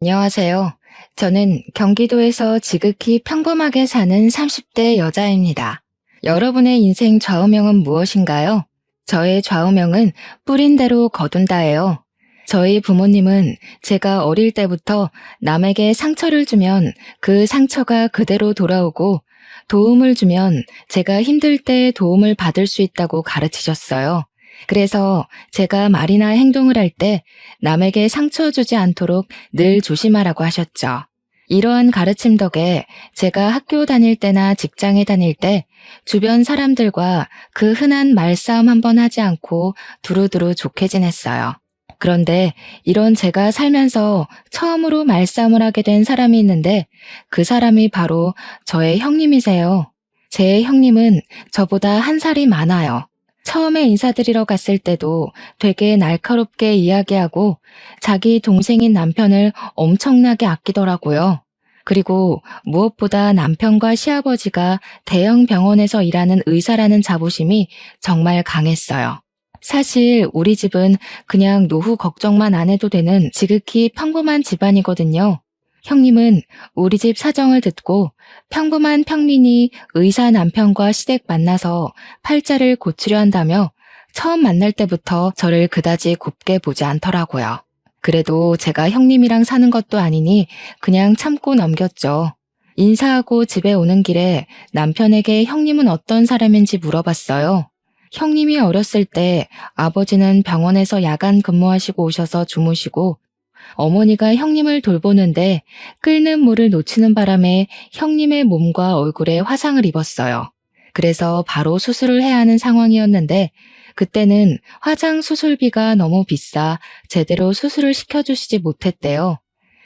안녕하세요. 저는 경기도에서 지극히 평범하게 사는 30대 여자입니다. 여러분의 인생 좌우명은 무엇인가요? 저의 좌우명은 뿌린 대로 거둔다예요. 저희 부모님은 제가 어릴 때부터 남에게 상처를 주면 그 상처가 그대로 돌아오고 도움을 주면 제가 힘들 때 도움을 받을 수 있다고 가르치셨어요. 그래서 제가 말이나 행동을 할 때 남에게 상처 주지 않도록 늘 조심하라고 하셨죠. 이러한 가르침 덕에 제가 학교 다닐 때나 직장에 다닐 때 주변 사람들과 그 흔한 말싸움 한번 하지 않고 두루두루 좋게 지냈어요. 그런데 이런 제가 살면서 처음으로 말싸움을 하게 된 사람이 있는데 그 사람이 바로 저의 형님이세요. 제 형님은 저보다 한 살이 많아요. 처음에 인사드리러 갔을 때도 되게 날카롭게 이야기하고 자기 동생인 남편을 엄청나게 아끼더라고요. 그리고 무엇보다 남편과 시아버지가 대형 병원에서 일하는 의사라는 자부심이 정말 강했어요. 사실 우리 집은 그냥 노후 걱정만 안 해도 되는 지극히 평범한 집안이거든요. 형님은 우리 집 사정을 듣고 평범한 평민이 의사 남편과 시댁 만나서 팔자를 고치려 한다며 처음 만날 때부터 저를 그다지 곱게 보지 않더라고요. 그래도 제가 형님이랑 사는 것도 아니니 그냥 참고 넘겼죠. 인사하고 집에 오는 길에 남편에게 형님은 어떤 사람인지 물어봤어요. 형님이 어렸을 때 아버지는 병원에서 야간 근무하시고 오셔서 주무시고 어머니가 형님을 돌보는데 끓는 물을 놓치는 바람에 형님의 몸과 얼굴에 화상을 입었어요. 그래서 바로 수술을 해야 하는 상황이었는데 그때는 화장 수술비가 너무 비싸 제대로 수술을 시켜주시지 못했대요.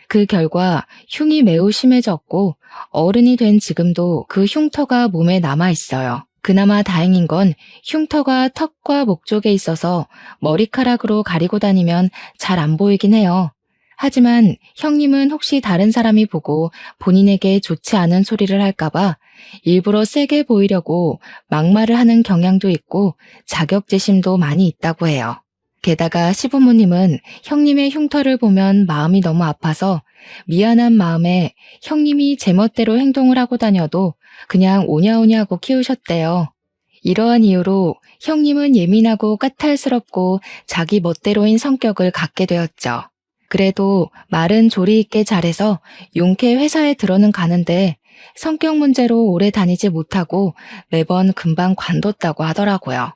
그 결과 흉이 매우 심해졌고 어른이 된 지금도 그 흉터가 몸에 남아 있어요. 그나마 다행인 건 흉터가 턱과 목 쪽에 있어서 머리카락으로 가리고 다니면 잘 안 보이긴 해요. 하지만 형님은 혹시 다른 사람이 보고 본인에게 좋지 않은 소리를 할까봐 일부러 세게 보이려고 막말을 하는 경향도 있고 자격지심도 많이 있다고 해요. 게다가 시부모님은 형님의 흉터를 보면 마음이 너무 아파서 미안한 마음에 형님이 제멋대로 행동을 하고 다녀도 그냥 오냐오냐 하고 키우셨대요. 이러한 이유로 형님은 예민하고 까탈스럽고 자기 멋대로인 성격을 갖게 되었죠. 그래도 말은 조리 있게 잘해서 용케 회사에 들어는 가는데 성격 문제로 오래 다니지 못하고 매번 금방 관뒀다고 하더라고요.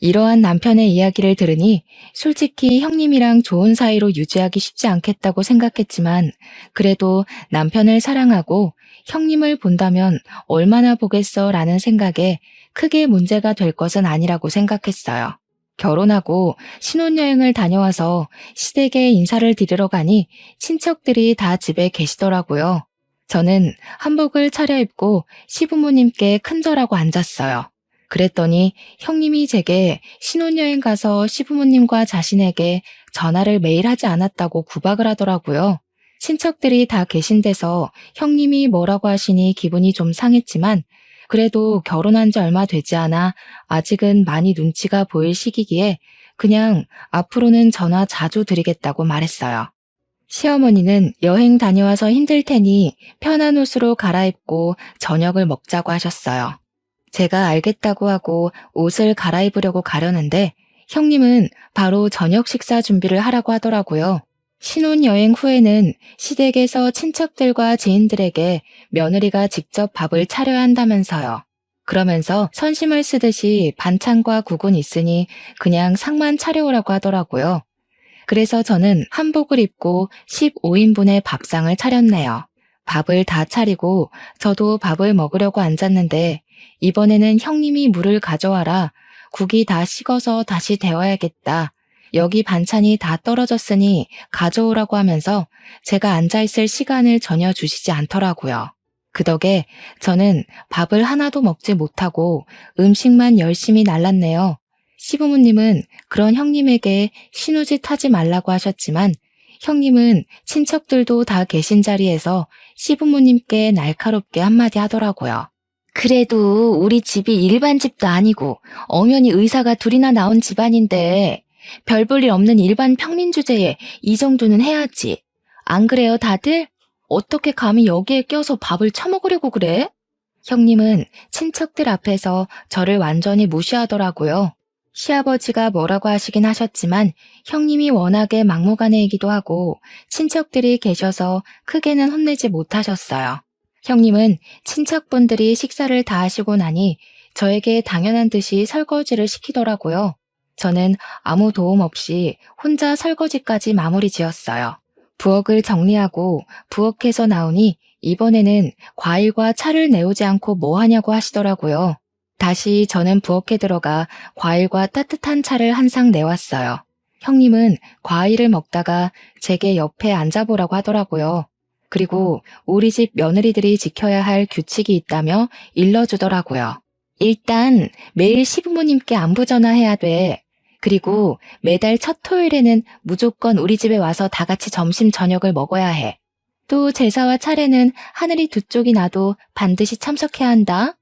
이러한 남편의 이야기를 들으니 솔직히 형님이랑 좋은 사이로 유지하기 쉽지 않겠다고 생각했지만 그래도 남편을 사랑하고 형님을 본다면 얼마나 보겠어 라는 생각에 크게 문제가 될 것은 아니라고 생각했어요. 결혼하고 신혼여행을 다녀와서 시댁에 인사를 드리러 가니 친척들이 다 집에 계시더라고요. 저는 한복을 차려입고 시부모님께 큰절하고 앉았어요. 그랬더니 형님이 제게 신혼여행 가서 시부모님과 자신에게 전화를 매일 하지 않았다고 구박을 하더라고요. 친척들이 다 계신 데서 형님이 뭐라고 하시니 기분이 좀 상했지만 그래도 결혼한 지 얼마 되지 않아 아직은 많이 눈치가 보일 시기기에 그냥 앞으로는 전화 자주 드리겠다고 말했어요. 시어머니는 여행 다녀와서 힘들 테니 편한 옷으로 갈아입고 저녁을 먹자고 하셨어요. 제가 알겠다고 하고 옷을 갈아입으려고 가려는데 형님은 바로 저녁 식사 준비를 하라고 하더라고요. 신혼여행 후에는 시댁에서 친척들과 지인들에게 며느리가 직접 밥을 차려야 한다면서요. 그러면서 선심을 쓰듯이 반찬과 국은 있으니 그냥 상만 차려오라고 하더라고요. 그래서 저는 한복을 입고 15인분의 밥상을 차렸네요. 밥을 다 차리고 저도 밥을 먹으려고 앉았는데 이번에는 형님이 물을 가져와라. 국이 다 식어서 다시 데워야겠다. 여기 반찬이 다 떨어졌으니 가져오라고 하면서 제가 앉아있을 시간을 전혀 주시지 않더라고요. 그 덕에 저는 밥을 하나도 먹지 못하고 음식만 열심히 날랐네요. 시부모님은 그런 형님에게 신우짓 하지 말라고 하셨지만 형님은 친척들도 다 계신 자리에서 시부모님께 날카롭게 한마디 하더라고요. 그래도 우리 집이 일반 집도 아니고 엄연히 의사가 둘이나 나온 집안인데 별 볼 일 없는 일반 평민 주제에 이 정도는 해야지. 안 그래요, 다들? 어떻게 감히 여기에 껴서 밥을 처먹으려고 그래? 형님은 친척들 앞에서 저를 완전히 무시하더라고요. 시아버지가 뭐라고 하시긴 하셨지만 형님이 워낙에 막무가내이기도 하고 친척들이 계셔서 크게는 혼내지 못하셨어요. 형님은 친척분들이 식사를 다 하시고 나니 저에게 당연한 듯이 설거지를 시키더라고요. 저는 아무 도움 없이 혼자 설거지까지 마무리 지었어요. 부엌을 정리하고 부엌에서 나오니 이번에는 과일과 차를 내오지 않고 뭐 하냐고 하시더라고요. 다시 저는 부엌에 들어가 과일과 따뜻한 차를 한 상 내왔어요. 형님은 과일을 먹다가 제게 옆에 앉아보라고 하더라고요. 그리고 우리 집 며느리들이 지켜야 할 규칙이 있다며 일러주더라고요. 일단 매일 시부모님께 안부 전화해야 돼. 그리고 매달 첫 토요일에는 무조건 우리 집에 와서 다 같이 점심 저녁을 먹어야 해. 또 제사와 차례는 하늘이 두 쪽이 나도 반드시 참석해야 한다.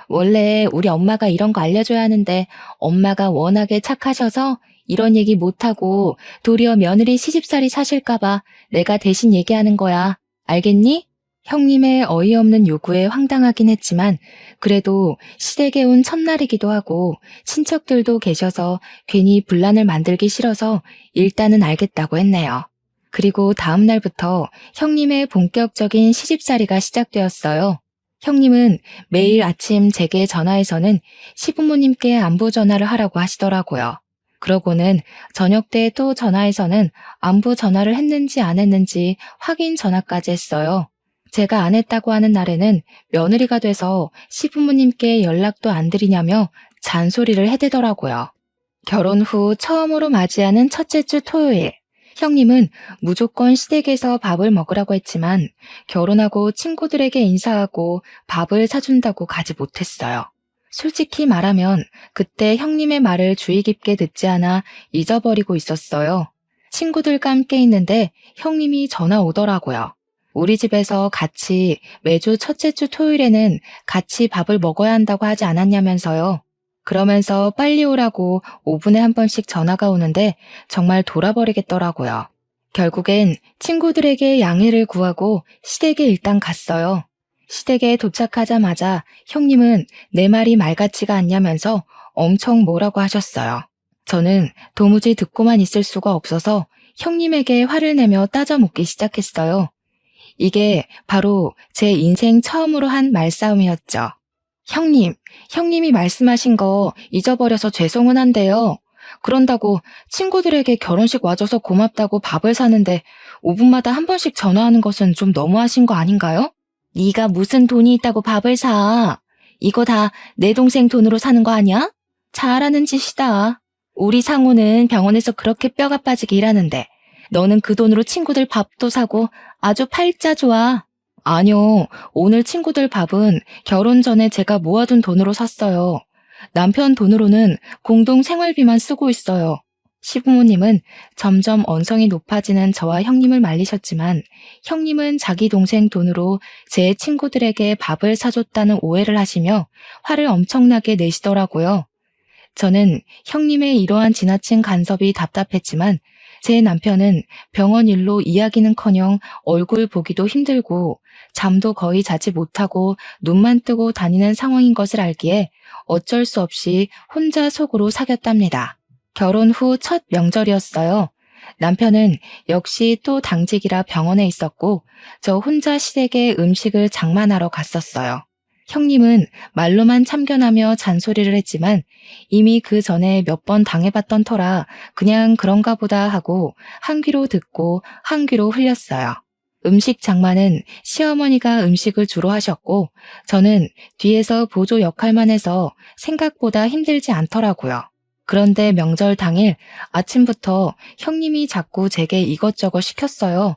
원래 우리 엄마가 이런 거 알려줘야 하는데 엄마가 워낙에 착하셔서 이런 얘기 못하고 도리어 며느리 시집살이 사실까봐 내가 대신 얘기하는 거야. 알겠니? 형님의 어이없는 요구에 황당하긴 했지만 그래도 시댁에 온 첫날이기도 하고 친척들도 계셔서 괜히 분란을 만들기 싫어서 일단은 알겠다고 했네요. 그리고 다음 날부터 형님의 본격적인 시집살이가 시작되었어요. 형님은 매일 아침 제게 전화해서는 시부모님께 안부 전화를 하라고 하시더라고요. 그러고는 저녁 때 또 전화해서는 안부 전화를 했는지 안 했는지 확인 전화까지 했어요. 제가 안 했다고 하는 날에는 며느리가 돼서 시부모님께 연락도 안 드리냐며 잔소리를 해대더라고요. 결혼 후 처음으로 맞이하는 첫째 주 토요일. 형님은 무조건 시댁에서 밥을 먹으라고 했지만 결혼하고 친구들에게 인사하고 밥을 사준다고 가지 못했어요. 솔직히 말하면 그때 형님의 말을 주의 깊게 듣지 않아 잊어버리고 있었어요. 친구들과 함께 있는데 형님이 전화 오더라고요. 우리 집에서 같이 매주 첫째 주 토요일에는 같이 밥을 먹어야 한다고 하지 않았냐면서요. 그러면서 빨리 오라고 5분에 한 번씩 전화가 오는데 정말 돌아버리겠더라고요. 결국엔 친구들에게 양해를 구하고 시댁에 일단 갔어요. 시댁에 도착하자마자 형님은 내 말이 말 같지가 않냐면서 엄청 뭐라고 하셨어요. 저는 도무지 듣고만 있을 수가 없어서 형님에게 화를 내며 따져 묻기 시작했어요. 이게 바로 제 인생 처음으로 한 말싸움이었죠. 형님이 말씀하신 거 잊어버려서 죄송은 한데요. 그런다고 친구들에게 결혼식 와줘서 고맙다고 밥을 사는데 5분마다 한 번씩 전화하는 것은 좀 너무하신 거 아닌가요? 네가 무슨 돈이 있다고 밥을 사. 이거 다 내 동생 돈으로 사는 거 아니야? 잘하는 짓이다. 우리 상우는 병원에서 그렇게 뼈가 빠지게 일하는데 너는 그 돈으로 친구들 밥도 사고 아주 팔자 좋아. 아니요, 오늘 친구들 밥은 결혼 전에 제가 모아둔 돈으로 샀어요. 남편 돈으로는 공동 생활비만 쓰고 있어요. 시부모님은 점점 언성이 높아지는 저와 형님을 말리셨지만 형님은 자기 동생 돈으로 제 친구들에게 밥을 사줬다는 오해를 하시며 화를 엄청나게 내시더라고요. 저는 형님의 이러한 지나친 간섭이 답답했지만 제 남편은 병원 일로 이야기는커녕 얼굴 보기도 힘들고 잠도 거의 자지 못하고 눈만 뜨고 다니는 상황인 것을 알기에 어쩔 수 없이 혼자 속으로 사겼답니다. 결혼 후 첫 명절이었어요. 남편은 역시 또 당직이라 병원에 있었고 저 혼자 시댁에 음식을 장만하러 갔었어요. 형님은 말로만 참견하며 잔소리를 했지만 이미 그 전에 몇 번 당해봤던 터라 그냥 그런가 보다 하고 한 귀로 듣고 한 귀로 흘렸어요. 음식 장만은 시어머니가 음식을 주로 하셨고 저는 뒤에서 보조 역할만 해서 생각보다 힘들지 않더라고요. 그런데 명절 당일 아침부터 형님이 자꾸 제게 이것저것 시켰어요.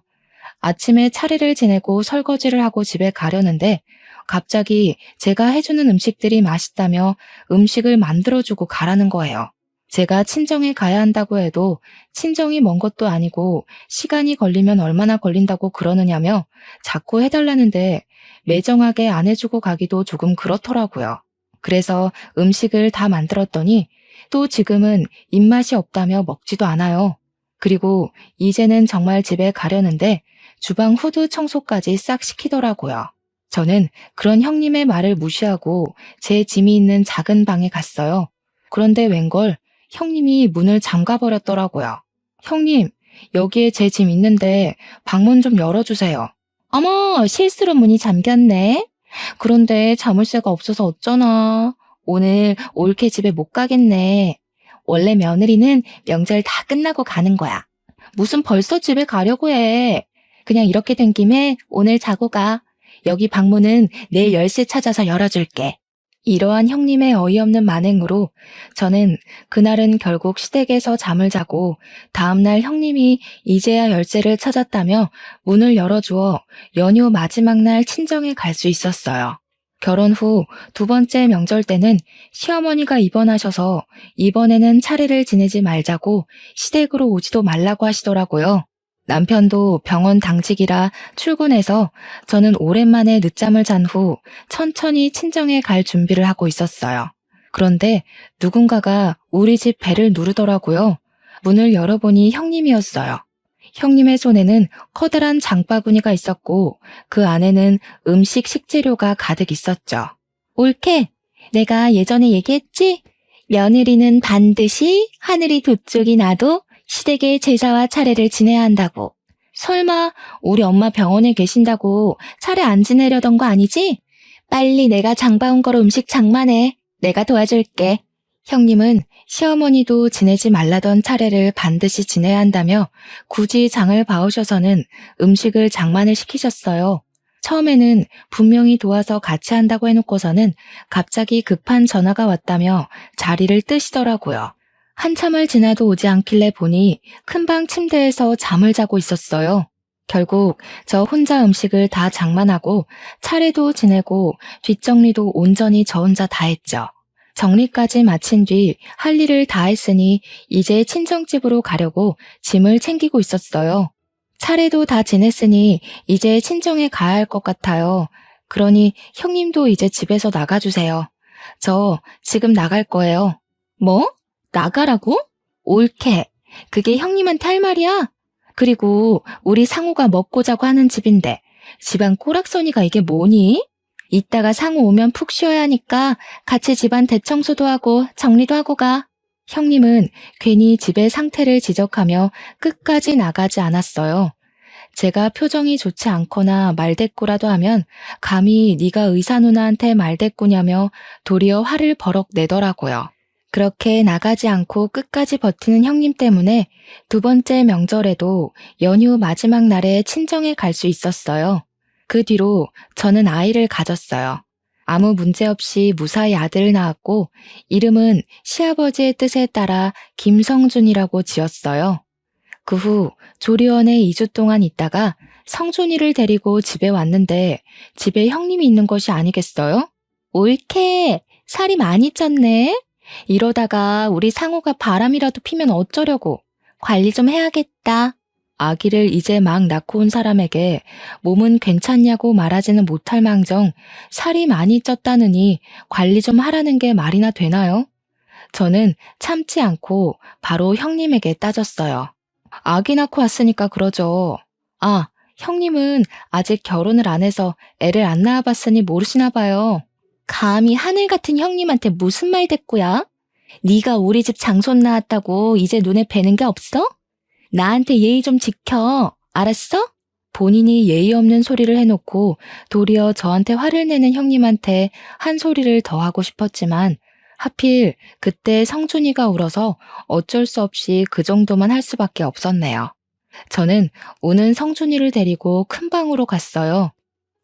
아침에 차례를 지내고 설거지를 하고 집에 가려는데 갑자기 제가 해주는 음식들이 맛있다며 음식을 만들어주고 가라는 거예요. 제가 친정에 가야 한다고 해도 친정이 먼 것도 아니고 시간이 걸리면 얼마나 걸린다고 그러느냐며 자꾸 해달라는데 매정하게 안 해주고 가기도 조금 그렇더라고요. 그래서 음식을 다 만들었더니 또 지금은 입맛이 없다며 먹지도 않아요. 그리고 이제는 정말 집에 가려는데 주방 후드 청소까지 싹 시키더라고요. 저는 그런 형님의 말을 무시하고 제 짐이 있는 작은 방에 갔어요. 그런데 웬걸 형님이 문을 잠가버렸더라고요. 형님, 여기에 제 짐 있는데 방문 좀 열어주세요. 어머, 실수로 문이 잠겼네. 그런데 자물쇠가 없어서 어쩌나. 오늘 올케 집에 못 가겠네. 원래 며느리는 명절 다 끝나고 가는 거야. 무슨 벌써 집에 가려고 해. 그냥 이렇게 된 김에 오늘 자고 가. 여기 방문은 내일 열쇠 찾아서 열어줄게. 이러한 형님의 어이없는 만행으로 저는 그날은 결국 시댁에서 잠을 자고 다음날 형님이 이제야 열쇠를 찾았다며 문을 열어주어 연휴 마지막 날 친정에 갈 수 있었어요. 결혼 후 두 번째 명절 때는 시어머니가 입원하셔서 이번에는 차례를 지내지 말자고 시댁으로 오지도 말라고 하시더라고요. 남편도 병원 당직이라 출근해서 저는 오랜만에 늦잠을 잔 후 천천히 친정에 갈 준비를 하고 있었어요. 그런데 누군가가 우리 집 배를 누르더라고요. 문을 열어보니 형님이었어요. 형님의 손에는 커다란 장바구니가 있었고 그 안에는 음식 식재료가 가득 있었죠. 올케, 내가 예전에 얘기했지? 며느리는 반드시 하늘이 두 쪽이 나도 시댁의 제사와 차례를 지내야 한다고. 설마 우리 엄마 병원에 계신다고 차례 안 지내려던 거 아니지? 빨리 내가 장 봐온 거로 음식 장만해. 내가 도와줄게. 형님은 시어머니도 지내지 말라던 차례를 반드시 지내야 한다며 굳이 장을 봐오셔서는 음식을 장만을 시키셨어요. 처음에는 분명히 도와서 같이 한다고 해놓고서는 갑자기 급한 전화가 왔다며 자리를 뜨시더라고요. 한참을 지나도 오지 않길래 보니 큰방 침대에서 잠을 자고 있었어요. 결국 저 혼자 음식을 다 장만하고 차례도 지내고 뒷정리도 온전히 저 혼자 다 했죠. 정리까지 마친 뒤 할 일을 다 했으니 이제 친정집으로 가려고 짐을 챙기고 있었어요. 차례도 다 지냈으니 이제 친정에 가야 할 것 같아요. 그러니 형님도 이제 집에서 나가주세요. 저 지금 나갈 거예요. 뭐? 나가라고? 옳게. 그게 형님한테 할 말이야? 그리고 우리 상우가 먹고 자고 하는 집인데 집안 꼬락서니가 이게 뭐니? 이따가 상우 오면 푹 쉬어야 하니까 같이 집안 대청소도 하고 정리도 하고 가. 형님은 괜히 집의 상태를 지적하며 끝까지 나가지 않았어요. 제가 표정이 좋지 않거나 말대꾸라도 하면 감히 네가 의사 누나한테 말대꾸냐며 도리어 화를 버럭 내더라고요. 그렇게 나가지 않고 끝까지 버티는 형님 때문에 두 번째 명절에도 연휴 마지막 날에 친정에 갈 수 있었어요. 그 뒤로 저는 아이를 가졌어요. 아무 문제 없이 무사히 아들을 낳았고 이름은 시아버지의 뜻에 따라 김성준이라고 지었어요. 그 후 조리원에 2주 동안 있다가 성준이를 데리고 집에 왔는데 집에 형님이 있는 것이 아니겠어요? 옳게 살이 많이 쪘네. 이러다가 우리 상우가 바람이라도 피면 어쩌려고. 관리 좀 해야겠다. 아기를 이제 막 낳고 온 사람에게 몸은 괜찮냐고 말하지는 못할 망정 살이 많이 쪘다느니 관리 좀 하라는 게 말이나 되나요? 저는 참지 않고 바로 형님에게 따졌어요. 아기 낳고 왔으니까 그러죠. 아, 형님은 아직 결혼을 안 해서 애를 안 낳아봤으니 모르시나 봐요. 감히 하늘 같은 형님한테 무슨 말대꾸야? 네가 우리 집 장손 낳았다고 이제 눈에 뵈는 게 없어? 나한테 예의 좀 지켜. 알았어? 본인이 예의 없는 소리를 해놓고 도리어 저한테 화를 내는 형님한테 한 소리를 더 하고 싶었지만 하필 그때 성준이가 울어서 어쩔 수 없이 그 정도만 할 수밖에 없었네요. 저는 우는 성준이를 데리고 큰 방으로 갔어요.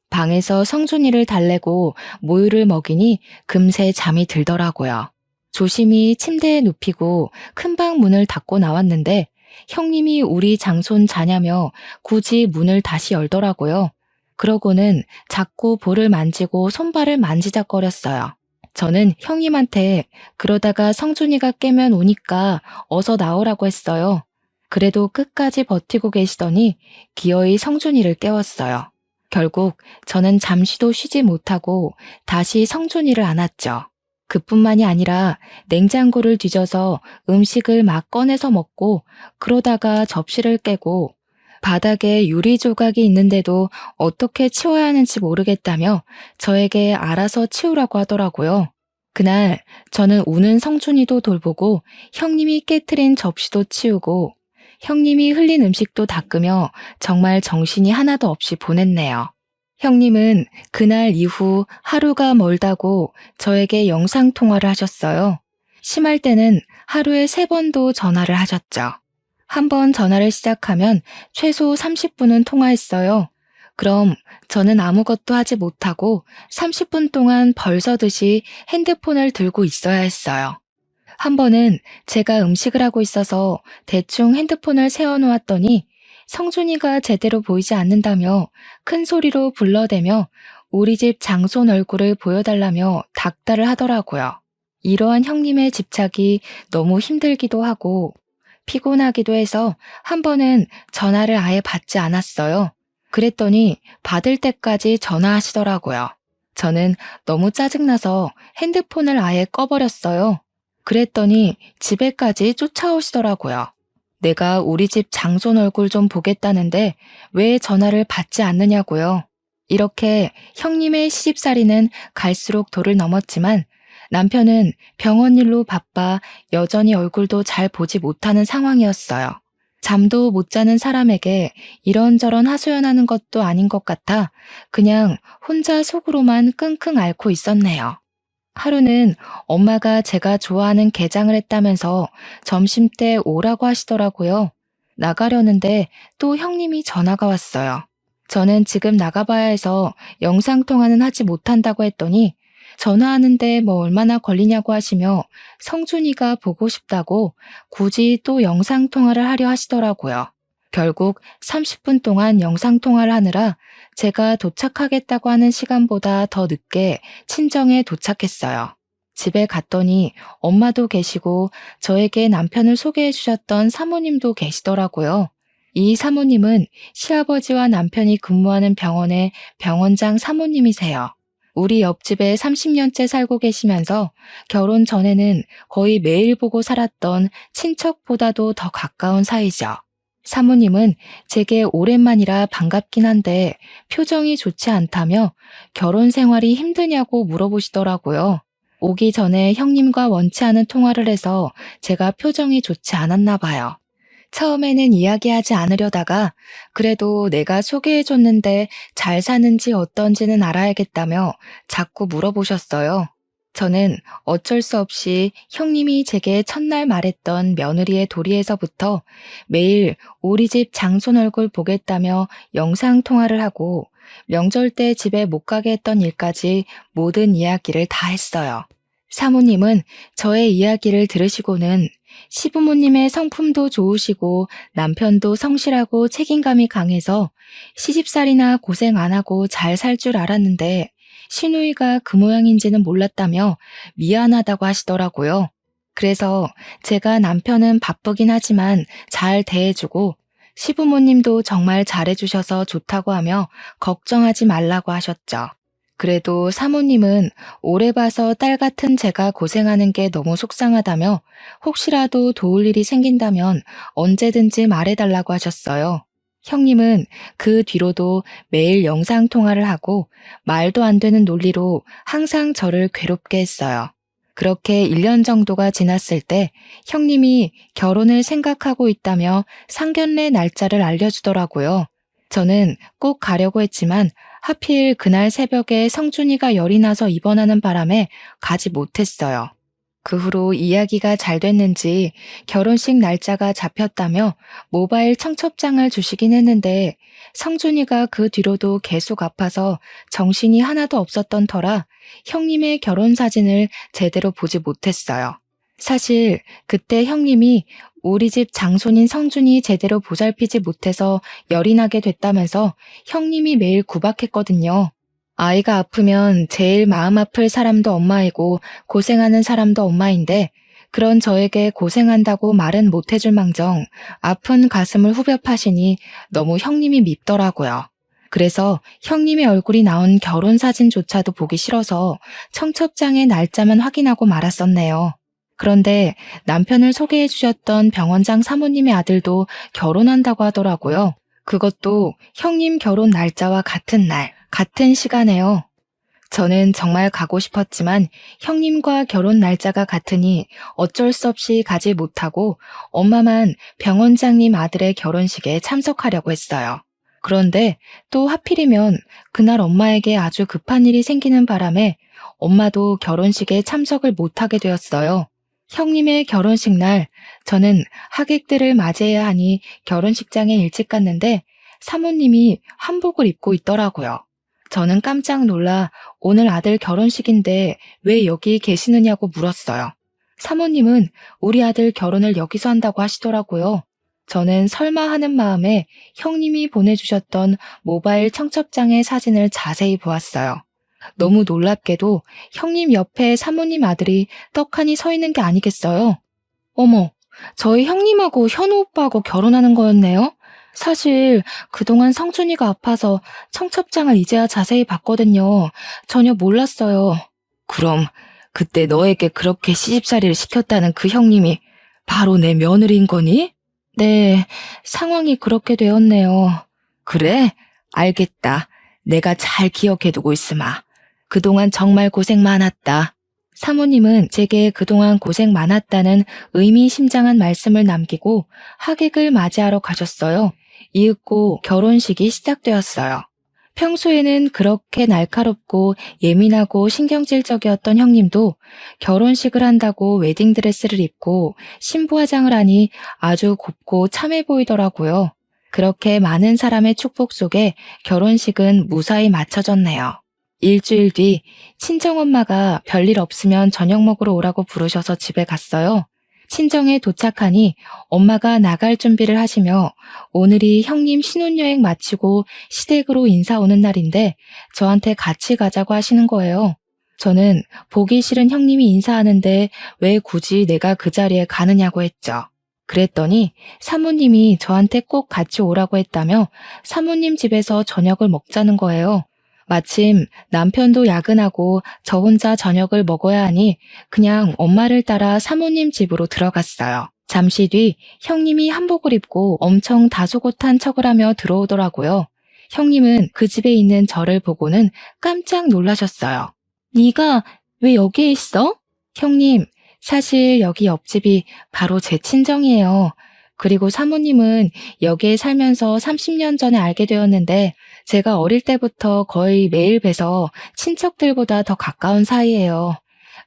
방에서 성준이를 달래고 모유를 먹이니 금세 잠이 들더라고요. 조심히 침대에 눕히고 큰 방 문을 닫고 나왔는데 형님이 우리 장손 자냐며 굳이 문을 다시 열더라고요. 그러고는 자꾸 볼을 만지고 손발을 만지작거렸어요. 저는 형님한테 그러다가 성준이가 깨면 오니까 어서 나오라고 했어요. 그래도 끝까지 버티고 계시더니 기어이 성준이를 깨웠어요. 결국 저는 잠시도 쉬지 못하고 다시 성준이를 안았죠. 그뿐만이 아니라 냉장고를 뒤져서 음식을 막 꺼내서 먹고 그러다가 접시를 깨고 바닥에 유리 조각이 있는데도 어떻게 치워야 하는지 모르겠다며 저에게 알아서 치우라고 하더라고요. 그날 저는 우는 성준이도 돌보고 형님이 깨트린 접시도 치우고 형님이 흘린 음식도 닦으며 정말 정신이 하나도 없이 보냈네요. 형님은 그날 이후 하루가 멀다고 저에게 영상통화를 하셨어요. 심할 때는 하루에 3번도 전화를 하셨죠. 한 번 전화를 시작하면 최소 30분은 통화했어요. 그럼 저는 아무것도 하지 못하고 30분 동안 벌서듯이 핸드폰을 들고 있어야 했어요. 한 번은 제가 음식을 하고 있어서 대충 핸드폰을 세워놓았더니 성준이가 제대로 보이지 않는다며 큰 소리로 불러대며 우리 집 장손 얼굴을 보여달라며 닥달을 하더라고요. 이러한 형님의 집착이 너무 힘들기도 하고 피곤하기도 해서 한 번은 전화를 아예 받지 않았어요. 그랬더니 받을 때까지 전화하시더라고요. 저는 너무 짜증나서 핸드폰을 아예 꺼버렸어요. 그랬더니 집에까지 쫓아오시더라고요. 내가 우리 집 장손 얼굴 좀 보겠다는데 왜 전화를 받지 않느냐고요. 이렇게 형님의 시집살이는 갈수록 도를 넘었지만 남편은 병원 일로 바빠 여전히 얼굴도 잘 보지 못하는 상황이었어요. 잠도 못 자는 사람에게 이런저런 하소연하는 것도 아닌 것 같아 그냥 혼자 속으로만 끙끙 앓고 있었네요. 하루는 엄마가 제가 좋아하는 게장을 했다면서 점심때 오라고 하시더라고요. 나가려는데 또 형님이 전화가 왔어요. 저는 지금 나가봐야 해서 영상통화는 하지 못한다고 했더니 전화하는데 뭐 얼마나 걸리냐고 하시며 성준이가 보고 싶다고 굳이 또 영상통화를 하려 하시더라고요. 결국 30분 동안 영상통화를 하느라 제가 도착하겠다고 하는 시간보다 더 늦게 친정에 도착했어요. 집에 갔더니 엄마도 계시고 저에게 남편을 소개해 주셨던 사모님도 계시더라고요. 이 사모님은 시아버지와 남편이 근무하는 병원의 병원장 사모님이세요. 우리 옆집에 30년째 살고 계시면서 결혼 전에는 거의 매일 보고 살았던 친척보다도 더 가까운 사이죠. 사모님은 제게 오랜만이라 반갑긴 한데 표정이 좋지 않다며 결혼 생활이 힘드냐고 물어보시더라고요. 오기 전에 형님과 원치 않은 통화를 해서 제가 표정이 좋지 않았나 봐요. 처음에는 이야기하지 않으려다가 그래도 내가 소개해줬는데 잘 사는지 어떤지는 알아야겠다며 자꾸 물어보셨어요. 저는 어쩔 수 없이 형님이 제게 첫날 말했던 며느리의 도리에서부터 매일 우리 집 장손 얼굴 보겠다며 영상통화를 하고 명절 때 집에 못 가게 했던 일까지 모든 이야기를 다 했어요. 사모님은 저의 이야기를 들으시고는 시부모님의 성품도 좋으시고 남편도 성실하고 책임감이 강해서 시집살이나 고생 안 하고 잘 살 줄 알았는데 시누이가 그 모양인지는 몰랐다며 미안하다고 하시더라고요. 그래서 제가 남편은 바쁘긴 하지만 잘 대해주고 시부모님도 정말 잘해주셔서 좋다고 하며 걱정하지 말라고 하셨죠. 그래도 사모님은 오래 봐서 딸 같은 제가 고생하는 게 너무 속상하다며 혹시라도 도울 일이 생긴다면 언제든지 말해달라고 하셨어요. 형님은 그 뒤로도 매일 영상통화를 하고 말도 안 되는 논리로 항상 저를 괴롭게 했어요. 그렇게 1년 정도가 지났을 때 형님이 결혼을 생각하고 있다며 상견례 날짜를 알려주더라고요. 저는 꼭 가려고 했지만 하필 그날 새벽에 성준이가 열이 나서 입원하는 바람에 가지 못했어요. 그 후로 이야기가 잘 됐는지 결혼식 날짜가 잡혔다며 모바일 청첩장을 주시긴 했는데 성준이가 그 뒤로도 계속 아파서 정신이 하나도 없었던 터라 형님의 결혼 사진을 제대로 보지 못했어요. 사실 그때 형님이 우리 집 장손인 성준이 제대로 보살피지 못해서 열이 나게 됐다면서 형님이 매일 구박했거든요. 아이가 아프면 제일 마음 아플 사람도 엄마이고 고생하는 사람도 엄마인데 그런 저에게 고생한다고 말은 못 해줄 망정 아픈 가슴을 후벼 파시니 너무 형님이 밉더라고요. 그래서 형님의 얼굴이 나온 결혼 사진조차도 보기 싫어서 청첩장의 날짜만 확인하고 말았었네요. 그런데 남편을 소개해 주셨던 병원장 사모님의 아들도 결혼한다고 하더라고요. 그것도 형님 결혼 날짜와 같은 날, 같은 시간에요. 저는 정말 가고 싶었지만 형님과 결혼 날짜가 같으니 어쩔 수 없이 가지 못하고 엄마만 병원장님 아들의 결혼식에 참석하려고 했어요. 그런데 또 하필이면 그날 엄마에게 아주 급한 일이 생기는 바람에 엄마도 결혼식에 참석을 못하게 되었어요. 형님의 결혼식 날 저는 하객들을 맞이해야 하니 결혼식장에 일찍 갔는데 사모님이 한복을 입고 있더라고요. 저는 깜짝 놀라 오늘 아들 결혼식인데 왜 여기 계시느냐고 물었어요. 사모님은 우리 아들 결혼을 여기서 한다고 하시더라고요. 저는 설마 하는 마음에 형님이 보내주셨던 모바일 청첩장의 사진을 자세히 보았어요. 너무 놀랍게도 형님 옆에 사모님 아들이 떡하니 서 있는 게 아니겠어요? 어머, 저희 형님하고 현우 오빠하고 결혼하는 거였네요? 사실 그동안 성준이가 아파서 청첩장을 이제야 자세히 봤거든요. 전혀 몰랐어요. 그럼 그때 너에게 그렇게 시집살이를 시켰다는 그 형님이 바로 내 며느리인 거니? 네, 상황이 그렇게 되었네요. 그래? 알겠다. 내가 잘 기억해두고 있으마. 그동안 정말 고생 많았다. 사모님은 제게 그동안 고생 많았다는 의미심장한 말씀을 남기고 하객을 맞이하러 가셨어요. 이윽고 결혼식이 시작되었어요. 평소에는 그렇게 날카롭고 예민하고 신경질적이었던 형님도 결혼식을 한다고 웨딩드레스를 입고 신부화장을 하니 아주 곱고 참해 보이더라고요. 그렇게 많은 사람의 축복 속에 결혼식은 무사히 마쳐졌네요. 일주일 뒤 친정엄마가 별일 없으면 저녁 먹으러 오라고 부르셔서 집에 갔어요. 친정에 도착하니 엄마가 나갈 준비를 하시며 오늘이 형님 신혼여행 마치고 시댁으로 인사 오는 날인데 저한테 같이 가자고 하시는 거예요. 저는 보기 싫은 형님이 인사하는데 왜 굳이 내가 그 자리에 가느냐고 했죠. 그랬더니 사모님이 저한테 꼭 같이 오라고 했다며 사모님 집에서 저녁을 먹자는 거예요. 마침 남편도 야근하고 저 혼자 저녁을 먹어야 하니 그냥 엄마를 따라 사모님 집으로 들어갔어요. 잠시 뒤 형님이 한복을 입고 엄청 다소곳한 척을 하며 들어오더라고요. 형님은 그 집에 있는 저를 보고는 깜짝 놀라셨어요. 네가 왜 여기에 있어? 형님, 사실 여기 옆집이 바로 제 친정이에요. 그리고 사모님은 여기에 살면서 30년 전에 알게 되었는데 제가 어릴 때부터 거의 매일 뵈서 친척들보다 더 가까운 사이예요.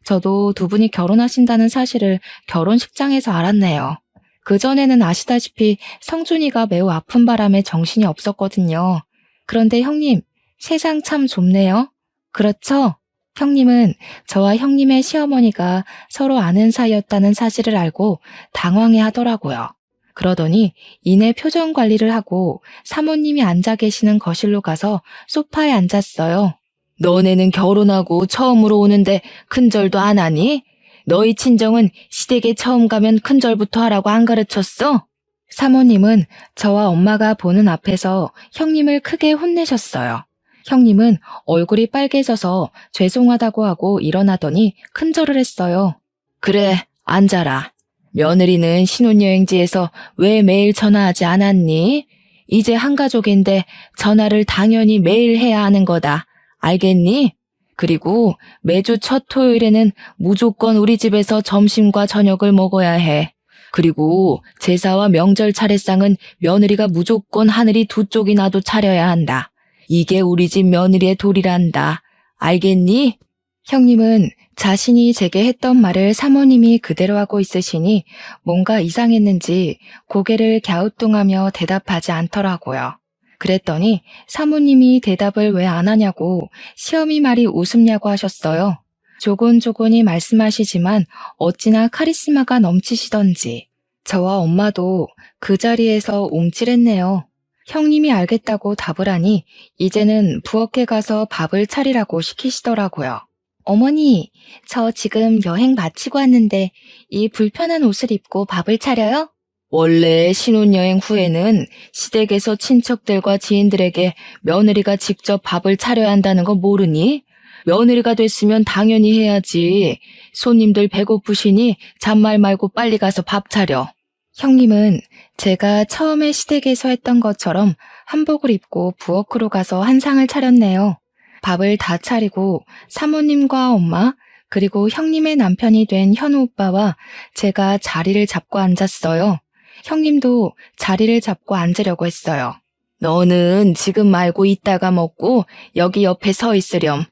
저도 두 분이 결혼하신다는 사실을 결혼식장에서 알았네요. 그전에는 아시다시피 성준이가 매우 아픈 바람에 정신이 없었거든요. 그런데 형님, 세상 참 좁네요. 그렇죠? 형님은 저와 형님의 시어머니가 서로 아는 사이였다는 사실을 알고 당황해 하더라고요. 그러더니 이내 표정 관리를 하고 사모님이 앉아 계시는 거실로 가서 소파에 앉았어요. 너네는 결혼하고 처음으로 오는데 큰절도 안 하니? 너희 친정은 시댁에 처음 가면 큰절부터 하라고 안 가르쳤어? 사모님은 저와 엄마가 보는 앞에서 형님을 크게 혼내셨어요. 형님은 얼굴이 빨개져서 죄송하다고 하고 일어나더니 큰절을 했어요. 그래, 앉아라. 며느리는 신혼여행지에서 왜 매일 전화하지 않았니? 이제 한 가족인데 전화를 당연히 매일 해야 하는 거다. 알겠니? 그리고 매주 첫 토요일에는 무조건 우리 집에서 점심과 저녁을 먹어야 해. 그리고 제사와 명절 차례상은 며느리가 무조건 하늘이 두 쪽이나도 차려야 한다. 이게 우리 집 며느리의 도리란다. 알겠니? 형님은 자신이 제게 했던 말을 사모님이 그대로 하고 있으시니 뭔가 이상했는지 고개를 갸우뚱하며 대답하지 않더라고요. 그랬더니 사모님이 대답을 왜 안 하냐고 시어미 말이 우습냐고 하셨어요. 조곤조곤히 말씀하시지만 어찌나 카리스마가 넘치시던지 저와 엄마도 그 자리에서 움찔했네요. 형님이 알겠다고 답을 하니 이제는 부엌에 가서 밥을 차리라고 시키시더라고요. 어머니, 저 지금 여행 마치고 왔는데 이 불편한 옷을 입고 밥을 차려요? 원래 신혼여행 후에는 시댁에서 친척들과 지인들에게 며느리가 직접 밥을 차려야 한다는 거 모르니? 며느리가 됐으면 당연히 해야지. 손님들 배고프시니 잔말 말고 빨리 가서 밥 차려. 형님은 제가 처음에 시댁에서 했던 것처럼 한복을 입고 부엌으로 가서 한상을 차렸네요. 밥을 다 차리고 사모님과 엄마, 그리고 형님의 남편이 된 현우 오빠와 제가 자리를 잡고 앉았어요. 형님도 자리를 잡고 앉으려고 했어요. 너는 지금 말고 이따가 먹고 여기 옆에 서 있으렴.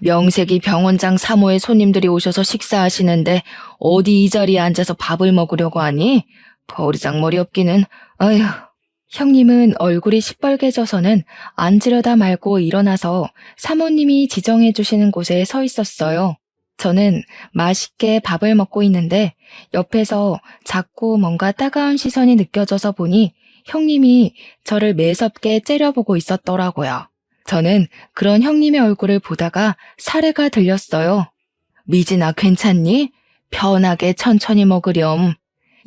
명색이 병원장 사모의 손님들이 오셔서 식사하시는데 어디 이 자리에 앉아서 밥을 먹으려고 하니? 버리장머리 없기는. 아휴. 형님은 얼굴이 시뻘개져서는 앉으려다 말고 일어나서 사모님이 지정해 주시는 곳에 서 있었어요. 저는 맛있게 밥을 먹고 있는데 옆에서 자꾸 뭔가 따가운 시선이 느껴져서 보니 형님이 저를 매섭게 째려보고 있었더라고요. 저는 그런 형님의 얼굴을 보다가 사례가 들렸어요. 미진아, 괜찮니? 편하게 천천히 먹으렴.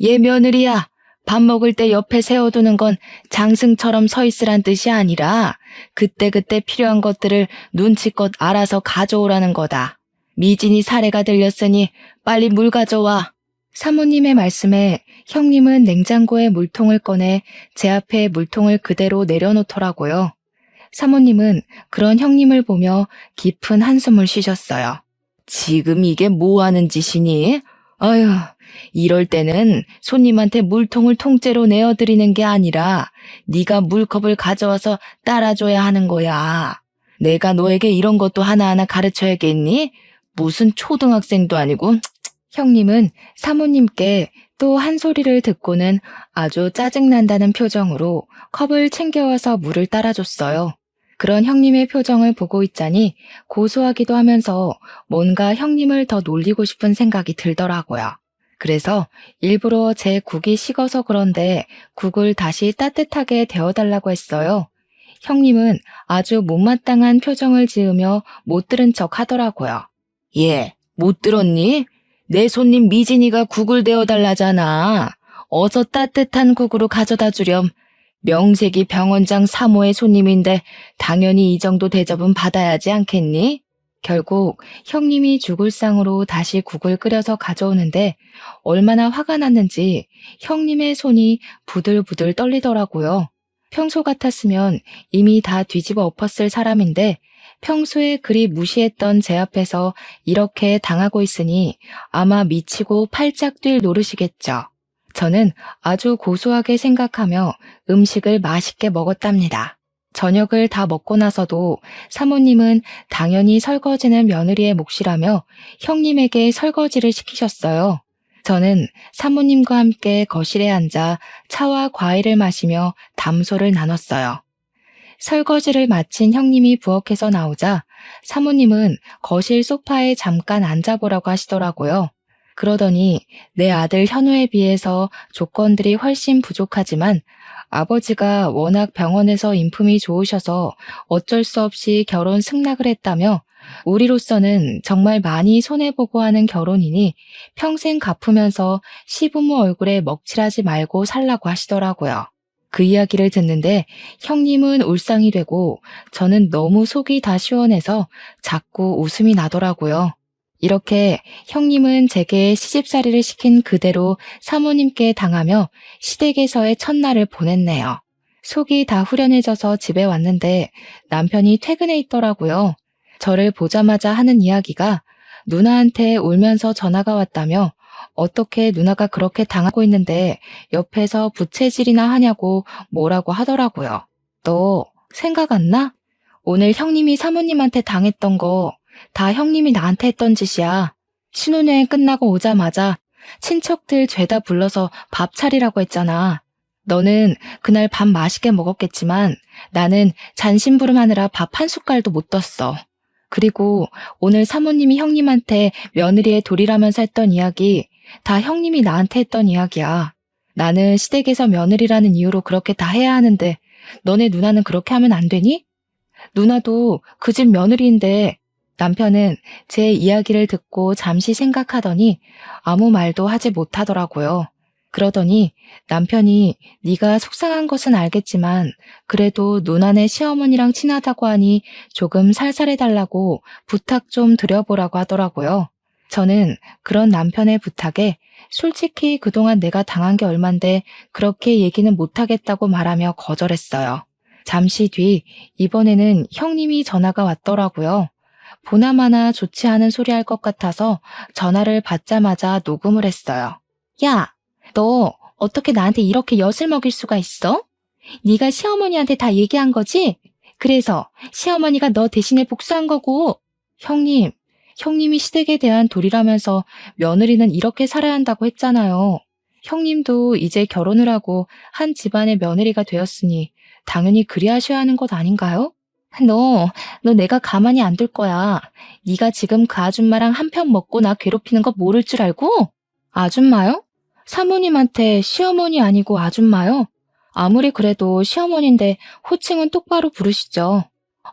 얘 며느리야. 밥 먹을 때 옆에 세워두는 건 장승처럼 서 있으란 뜻이 아니라 그때그때 필요한 것들을 눈치껏 알아서 가져오라는 거다. 미진이 사례가 들렸으니 빨리 물 가져와. 사모님의 말씀에 형님은 냉장고에 물통을 꺼내 제 앞에 물통을 그대로 내려놓더라고요. 사모님은 그런 형님을 보며 깊은 한숨을 쉬셨어요. 지금 이게 뭐 하는 짓이니? 아휴, 이럴 때는 손님한테 물통을 통째로 내어드리는 게 아니라 네가 물컵을 가져와서 따라줘야 하는 거야. 내가 너에게 이런 것도 하나하나 가르쳐야겠니? 무슨 초등학생도 아니고. 형님은 사모님께 또 한 소리를 듣고는 아주 짜증난다는 표정으로 컵을 챙겨와서 물을 따라줬어요. 그런 형님의 표정을 보고 있자니 고소하기도 하면서 뭔가 형님을 더 놀리고 싶은 생각이 들더라고요. 그래서 일부러 제 국이 식어서 그런데 국을 다시 따뜻하게 데워달라고 했어요. 형님은 아주 못마땅한 표정을 지으며 못 들은 척 하더라고요. 예, 못 들었니? 내 손님 미진이가 국을 데워달라잖아. 어서 따뜻한 국으로 가져다 주렴. 명색이 병원장 사모의 손님인데 당연히 이 정도 대접은 받아야지 않겠니? 결국 형님이 죽을 상으로 다시 국을 끓여서 가져오는데 얼마나 화가 났는지 형님의 손이 부들부들 떨리더라고요. 평소 같았으면 이미 다 뒤집어 엎었을 사람인데 평소에 그리 무시했던 제 앞에서 이렇게 당하고 있으니 아마 미치고 팔짝 뛸 노릇이겠죠. 저는 아주 고소하게 생각하며 음식을 맛있게 먹었답니다. 저녁을 다 먹고 나서도 사모님은 당연히 설거지는 며느리의 몫이라며 형님에게 설거지를 시키셨어요. 저는 사모님과 함께 거실에 앉아 차와 과일을 마시며 담소를 나눴어요. 설거지를 마친 형님이 부엌에서 나오자 사모님은 거실 소파에 잠깐 앉아보라고 하시더라고요. 그러더니 내 아들 현우에 비해서 조건들이 훨씬 부족하지만 아버지가 워낙 병원에서 인품이 좋으셔서 어쩔 수 없이 결혼 승낙을 했다며 우리로서는 정말 많이 손해보고 하는 결혼이니 평생 갚으면서 시부모 얼굴에 먹칠하지 말고 살라고 하시더라고요. 그 이야기를 듣는데 형님은 울상이 되고 저는 너무 속이 다 시원해서 자꾸 웃음이 나더라고요. 이렇게 형님은 제게 시집살이를 시킨 그대로 사모님께 당하며 시댁에서의 첫날을 보냈네요. 속이 다 후련해져서 집에 왔는데 남편이 퇴근해 있더라고요. 저를 보자마자 하는 이야기가 누나한테 울면서 전화가 왔다며 어떻게 누나가 그렇게 당하고 있는데 옆에서 부채질이나 하냐고 뭐라고 하더라고요. 너 생각 안 나? 오늘 형님이 사모님한테 당했던 거 다 형님이 나한테 했던 짓이야. 신혼여행 끝나고 오자마자 친척들 죄다 불러서 밥 차리라고 했잖아. 너는 그날 밥 맛있게 먹었겠지만 나는 잔심부름하느라 밥 한 숟갈도 못 떴어. 그리고 오늘 사모님이 형님한테 며느리의 돌이라면서 했던 이야기 다 형님이 나한테 했던 이야기야. 나는 시댁에서 며느리라는 이유로 그렇게 다 해야 하는데 너네 누나는 그렇게 하면 안 되니? 누나도 그 집 며느리인데. 남편은 제 이야기를 듣고 잠시 생각하더니 아무 말도 하지 못하더라고요. 그러더니 남편이 네가 속상한 것은 알겠지만 그래도 누나네 시어머니랑 친하다고 하니 조금 살살해달라고 부탁 좀 드려보라고 하더라고요. 저는 그런 남편의 부탁에 솔직히 그동안 내가 당한 게 얼만데 그렇게 얘기는 못하겠다고 말하며 거절했어요. 잠시 뒤 이번에는 형님이 전화가 왔더라고요. 보나마나 좋지 않은 소리 할 것 같아서 전화를 받자마자 녹음을 했어요. 야, 너 어떻게 나한테 이렇게 엿을 먹일 수가 있어? 네가 시어머니한테 다 얘기한 거지? 그래서 시어머니가 너 대신에 복수한 거고. 형님이 시댁에 대한 도리라면서 며느리는 이렇게 살아야 한다고 했잖아요. 형님도 이제 결혼을 하고 한 집안의 며느리가 되었으니 당연히 그리하셔야 하는 것 아닌가요? 너 내가 가만히 안 둘 거야. 네가 지금 그 아줌마랑 한편 먹고 나 괴롭히는 거 모를 줄 알고? 아줌마요? 사모님한테 시어머니 아니고 아줌마요? 아무리 그래도 시어머니인데 호칭은 똑바로 부르시죠.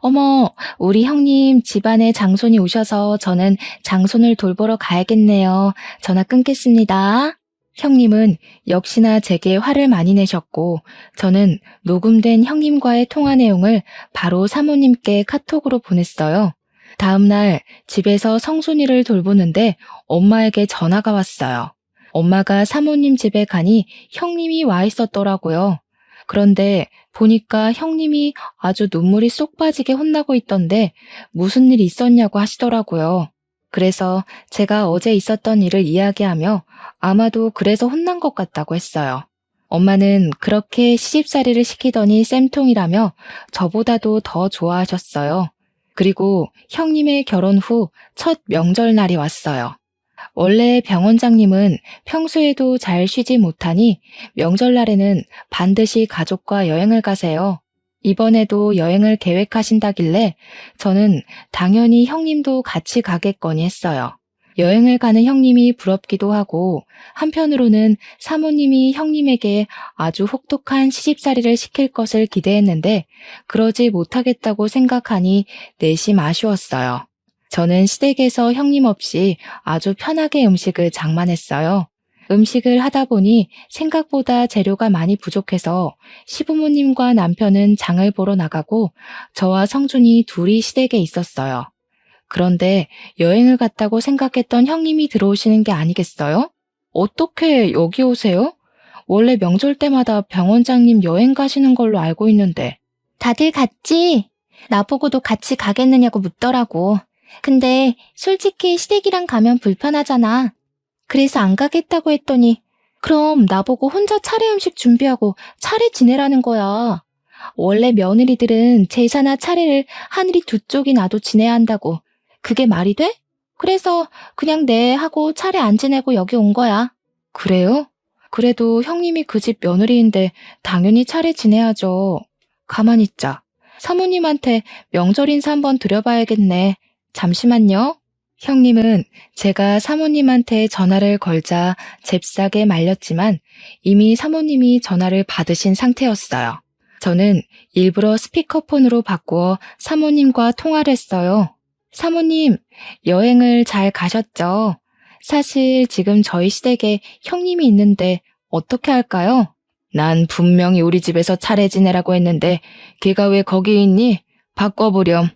어머, 우리 형님 집안에 장손이 오셔서 저는 장손을 돌보러 가야겠네요. 전화 끊겠습니다. 형님은 역시나 제게 화를 많이 내셨고 저는 녹음된 형님과의 통화 내용을 바로 사모님께 카톡으로 보냈어요. 다음 날 집에서 성순이를 돌보는데 엄마에게 전화가 왔어요. 엄마가 사모님 집에 가니 형님이 와 있었더라고요. 그런데 보니까 형님이 아주 눈물이 쏙 빠지게 혼나고 있던데 무슨 일이 있었냐고 하시더라고요. 그래서 제가 어제 있었던 일을 이야기하며 아마도 그래서 혼난 것 같다고 했어요. 엄마는 그렇게 시집살이를 시키더니 쌤통이라며 저보다도 더 좋아하셨어요. 그리고 형님의 결혼 후 첫 명절날이 왔어요. 원래 병원장님은 평소에도 잘 쉬지 못하니 명절날에는 반드시 가족과 여행을 가세요. 이번에도 여행을 계획하신다길래 저는 당연히 형님도 같이 가겠거니 했어요. 여행을 가는 형님이 부럽기도 하고 한편으로는 사모님이 형님에게 아주 혹독한 시집살이를 시킬 것을 기대했는데 그러지 못하겠다고 생각하니 내심 아쉬웠어요. 저는 시댁에서 형님 없이 아주 편하게 음식을 장만했어요. 음식을 하다 보니 생각보다 재료가 많이 부족해서 시부모님과 남편은 장을 보러 나가고 저와 성준이 둘이 시댁에 있었어요. 그런데 여행을 갔다고 생각했던 형님이 들어오시는 게 아니겠어요? 어떻게 여기 오세요? 원래 명절 때마다 병원장님 여행 가시는 걸로 알고 있는데. 다들 갔지? 나보고도 같이 가겠느냐고 묻더라고. 근데 솔직히 시댁이랑 가면 불편하잖아. 그래서 안 가겠다고 했더니 그럼 나보고 혼자 차례 음식 준비하고 차례 지내라는 거야. 원래 며느리들은 제사나 차례를 하늘이 두 쪽이 나도 지내야 한다고. 그게 말이 돼? 그래서 그냥 네 하고 차례 안 지내고 여기 온 거야. 그래요? 그래도 형님이 그 집 며느리인데 당연히 차례 지내야죠. 가만히 있자. 사모님한테 명절 인사 한번 드려봐야겠네. 잠시만요. 형님은 제가 사모님한테 전화를 걸자 잽싸게 말렸지만 이미 사모님이 전화를 받으신 상태였어요. 저는 일부러 스피커폰으로 바꾸어 사모님과 통화를 했어요. 사모님, 여행을 잘 가셨죠? 사실 지금 저희 시댁에 형님이 있는데 어떻게 할까요? 난 분명히 우리 집에서 차례 지내라고 했는데 걔가 왜 거기 있니? 바꿔보렴.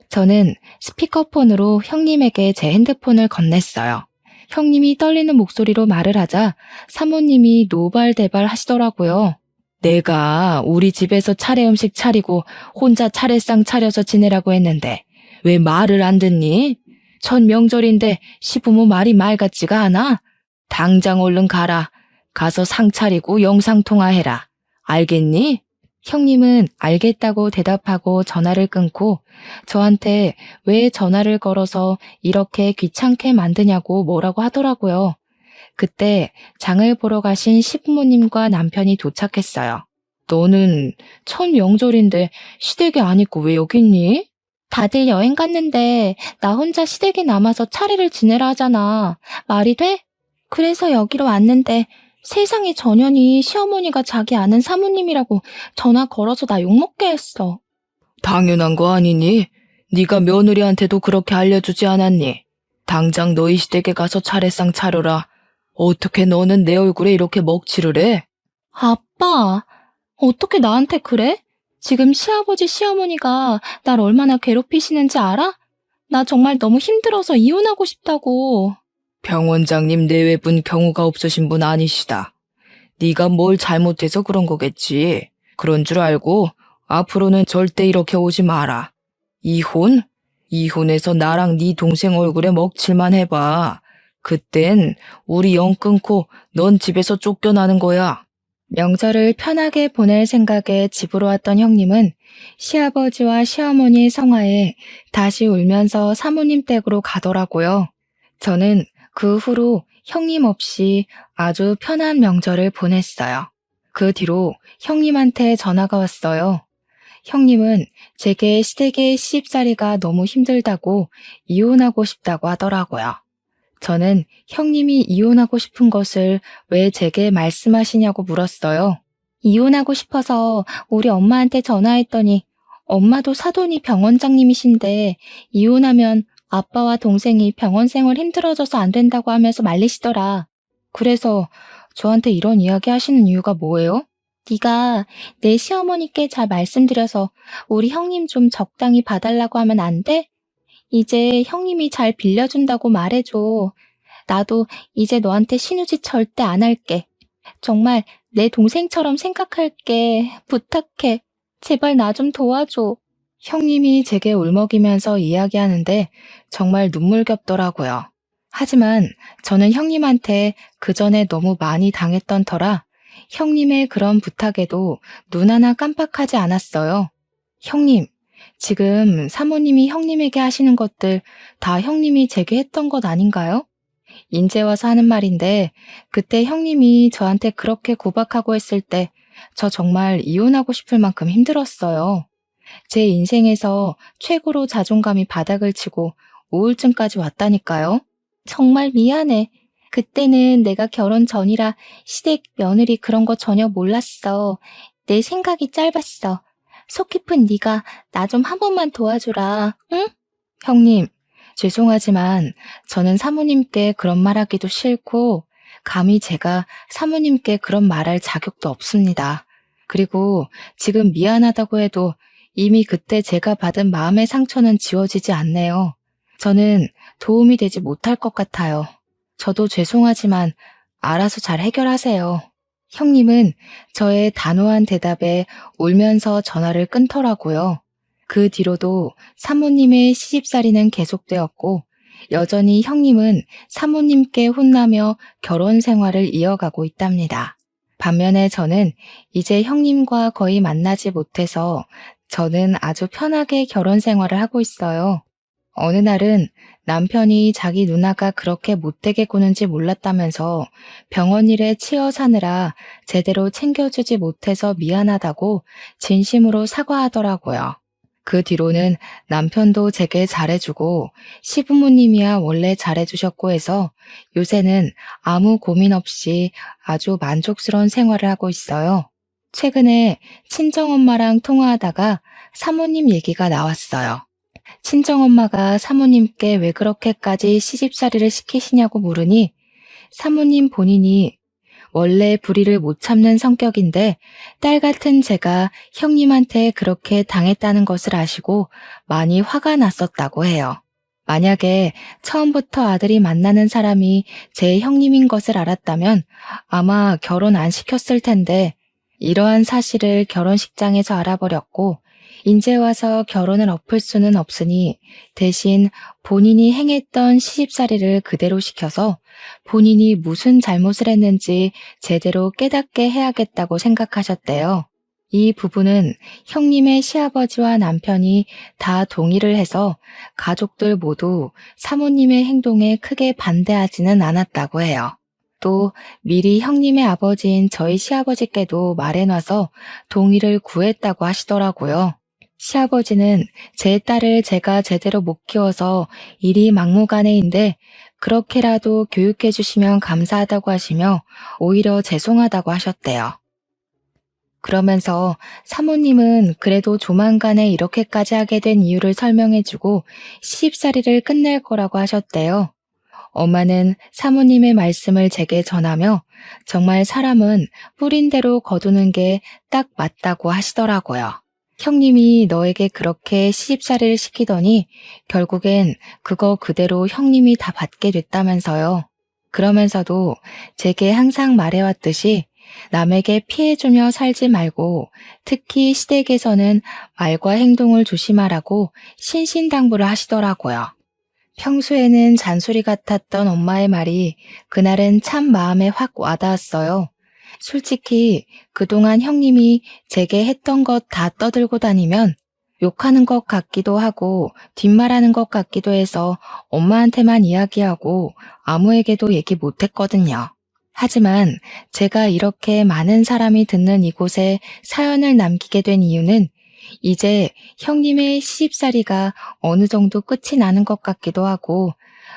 저는 스피커폰으로 형님에게 제 핸드폰을 건넸어요. 형님이 떨리는 목소리로 말을 하자 사모님이 노발대발 하시더라고요. 내가 우리 집에서 차례 음식 차리고 혼자 차례상 차려서 지내라고 했는데 왜 말을 안 듣니? 첫 명절인데 시부모 말이 말 같지가 않아? 당장 얼른 가라. 가서 상 차리고 영상통화해라. 알겠니? 형님은 알겠다고 대답하고 전화를 끊고 저한테 왜 전화를 걸어서 이렇게 귀찮게 만드냐고 뭐라고 하더라고요. 그때 장을 보러 가신 시부모님과 남편이 도착했어요. 너는 첫 명절인데 시댁에 안 있고 왜 여기 있니? 다들 여행 갔는데 나 혼자 시댁에 남아서 차례를 지내라 하잖아. 말이 돼? 그래서 여기로 왔는데 세상에 전현이 시어머니가 자기 아는 사모님이라고 전화 걸어서 나 욕먹게 했어. 당연한 거 아니니? 네가 며느리한테도 그렇게 알려주지 않았니? 당장 너희 시댁에 가서 차례상 차려라. 어떻게 너는 내 얼굴에 이렇게 먹칠을 해? 아빠, 어떻게 나한테 그래? 지금 시아버지 시어머니가 날 얼마나 괴롭히시는지 알아? 나 정말 너무 힘들어서 이혼하고 싶다고. 병원장님 내외분 경우가 없으신 분 아니시다. 네가 뭘 잘못해서 그런 거겠지. 그런 줄 알고 앞으로는 절대 이렇게 오지 마라. 이혼? 이혼해서 나랑 네 동생 얼굴에 먹칠만 해봐. 그땐 우리 영 끊고 넌 집에서 쫓겨나는 거야. 명절을 편하게 보낼 생각에 집으로 왔던 형님은 시아버지와 시어머니의 성화에 다시 울면서 사모님 댁으로 가더라고요. 저는 그 후로 형님 없이 아주 편한 명절을 보냈어요. 그 뒤로 형님한테 전화가 왔어요. 형님은 제게 시댁의 시집살이가 너무 힘들다고 이혼하고 싶다고 하더라고요. 저는 형님이 이혼하고 싶은 것을 왜 제게 말씀하시냐고 물었어요. 이혼하고 싶어서 우리 엄마한테 전화했더니 엄마도 사돈이 병원장님이신데 이혼하면 아빠와 동생이 병원 생활 힘들어져서 안 된다고 하면서 말리시더라. 그래서 저한테 이런 이야기 하시는 이유가 뭐예요? 네가 내 시어머니께 잘 말씀드려서 우리 형님 좀 적당히 봐달라고 하면 안 돼? 이제 형님이 잘 빌려준다고 말해줘. 나도 이제 너한테 신우짓 절대 안 할게. 정말 내 동생처럼 생각할게. 부탁해. 제발 나 좀 도와줘. 형님이 제게 울먹이면서 이야기하는데 정말 눈물겹더라고요. 하지만 저는 형님한테 그 전에 너무 많이 당했던 터라 형님의 그런 부탁에도 눈 하나 깜빡하지 않았어요. 형님, 지금 사모님이 형님에게 하시는 것들 다 형님이 제게 했던 것 아닌가요? 인제 와서 하는 말인데 그때 형님이 저한테 그렇게 구박하고 했을 때 저 정말 이혼하고 싶을 만큼 힘들었어요. 제 인생에서 최고로 자존감이 바닥을 치고 우울증까지 왔다니까요. 정말 미안해. 그때는 내가 결혼 전이라 시댁 며느리 그런 거 전혀 몰랐어. 내 생각이 짧았어. 속 깊은 네가 나 좀 한 번만 도와줘라. 응? 형님, 죄송하지만 저는 사모님께 그런 말하기도 싫고 감히 제가 사모님께 그런 말할 자격도 없습니다. 그리고 지금 미안하다고 해도 이미 그때 제가 받은 마음의 상처는 지워지지 않네요. 저는 도움이 되지 못할 것 같아요. 저도 죄송하지만 알아서 잘 해결하세요. 형님은 저의 단호한 대답에 울면서 전화를 끊더라고요. 그 뒤로도 사모님의 시집살이는 계속되었고 여전히 형님은 사모님께 혼나며 결혼 생활을 이어가고 있답니다. 반면에 저는 이제 형님과 거의 만나지 못해서 저는 아주 편하게 결혼 생활을 하고 있어요. 어느 날은 남편이 자기 누나가 그렇게 못되게 구는지 몰랐다면서 병원 일에 치여 사느라 제대로 챙겨주지 못해서 미안하다고 진심으로 사과하더라고요. 그 뒤로는 남편도 제게 잘해주고 시부모님이야 원래 잘해주셨고 해서 요새는 아무 고민 없이 아주 만족스러운 생활을 하고 있어요. 최근에 친정엄마랑 통화하다가 사모님 얘기가 나왔어요. 친정엄마가 사모님께 왜 그렇게까지 시집살이를 시키시냐고 물으니 사모님 본인이 원래 불의를 못 참는 성격인데 딸 같은 제가 형님한테 그렇게 당했다는 것을 아시고 많이 화가 났었다고 해요. 만약에 처음부터 아들이 만나는 사람이 제 형님인 것을 알았다면 아마 결혼 안 시켰을 텐데 이러한 사실을 결혼식장에서 알아버렸고 인제 와서 결혼을 엎을 수는 없으니 대신 본인이 행했던 시집살이를 그대로 시켜서 본인이 무슨 잘못을 했는지 제대로 깨닫게 해야겠다고 생각하셨대요. 이 부분은 형님의 시아버지와 남편이 다 동의를 해서 가족들 모두 사모님의 행동에 크게 반대하지는 않았다고 해요. 또 미리 형님의 아버지인 저희 시아버지께도 말해놔서 동의를 구했다고 하시더라고요. 시아버지는 제 딸을 제가 제대로 못 키워서 일이 막무가내인데 그렇게라도 교육해 주시면 감사하다고 하시며 오히려 죄송하다고 하셨대요. 그러면서 사모님은 그래도 조만간에 이렇게까지 하게 된 이유를 설명해주고 시집살이를 끝낼 거라고 하셨대요. 엄마는 사모님의 말씀을 제게 전하며 정말 사람은 뿌린 대로 거두는 게 딱 맞다고 하시더라고요. 형님이 너에게 그렇게 시집살이를 시키더니 결국엔 그거 그대로 형님이 다 받게 됐다면서요. 그러면서도 제게 항상 말해왔듯이 남에게 피해주며 살지 말고 특히 시댁에서는 말과 행동을 조심하라고 신신당부를 하시더라고요. 평소에는 잔소리 같았던 엄마의 말이 그날은 참 마음에 확 와닿았어요. 솔직히 그동안 형님이 제게 했던 것 다 떠들고 다니면 욕하는 것 같기도 하고 뒷말하는 것 같기도 해서 엄마한테만 이야기하고 아무에게도 얘기 못했거든요. 하지만 제가 이렇게 많은 사람이 듣는 이곳에 사연을 남기게 된 이유는 이제 형님의 시집살이가 어느 정도 끝이 나는 것 같기도 하고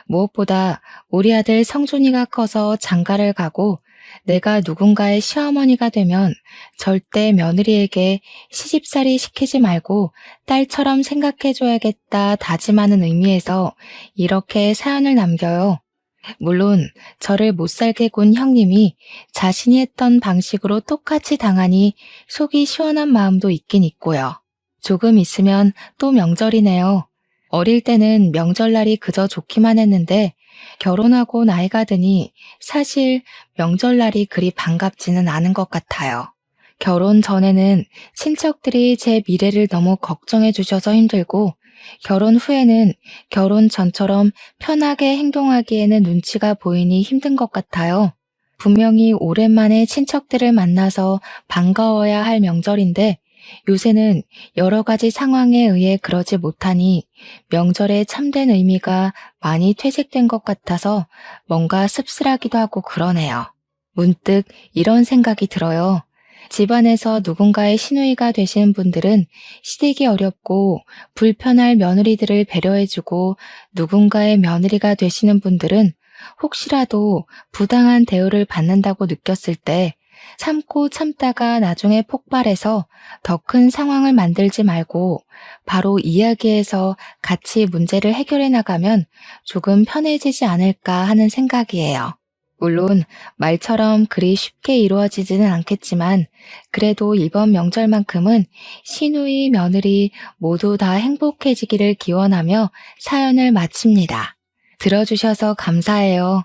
무엇보다 우리 아들 성준이가 커서 장가를 가고 내가 누군가의 시어머니가 되면 절대 며느리에게 시집살이 시키지 말고 딸처럼 생각해줘야겠다 다짐하는 의미에서 이렇게 사연을 남겨요. 물론 저를 못살게 군 형님이 자신이 했던 방식으로 똑같이 당하니 속이 시원한 마음도 있긴 있고요. 조금 있으면 또 명절이네요. 어릴 때는 명절날이 그저 좋기만 했는데 결혼하고 나이가 드니 사실 명절날이 그리 반갑지는 않은 것 같아요. 결혼 전에는 친척들이 제 미래를 너무 걱정해 주셔서 힘들고 결혼 후에는 결혼 전처럼 편하게 행동하기에는 눈치가 보이니 힘든 것 같아요. 분명히 오랜만에 친척들을 만나서 반가워야 할 명절인데 요새는 여러 가지 상황에 의해 그러지 못하니 명절의 참된 의미가 많이 퇴색된 것 같아서 뭔가 씁쓸하기도 하고 그러네요. 문득 이런 생각이 들어요. 집안에서 누군가의 시누이가 되시는 분들은 시댁이 어렵고 불편할 며느리들을 배려해주고 누군가의 며느리가 되시는 분들은 혹시라도 부당한 대우를 받는다고 느꼈을 때 참고 참다가 나중에 폭발해서 더 큰 상황을 만들지 말고 바로 이야기해서 같이 문제를 해결해 나가면 조금 편해지지 않을까 하는 생각이에요. 물론 말처럼 그리 쉽게 이루어지지는 않겠지만 그래도 이번 명절만큼은 시누이, 며느리 모두 다 행복해지기를 기원하며 사연을 마칩니다. 들어주셔서 감사해요.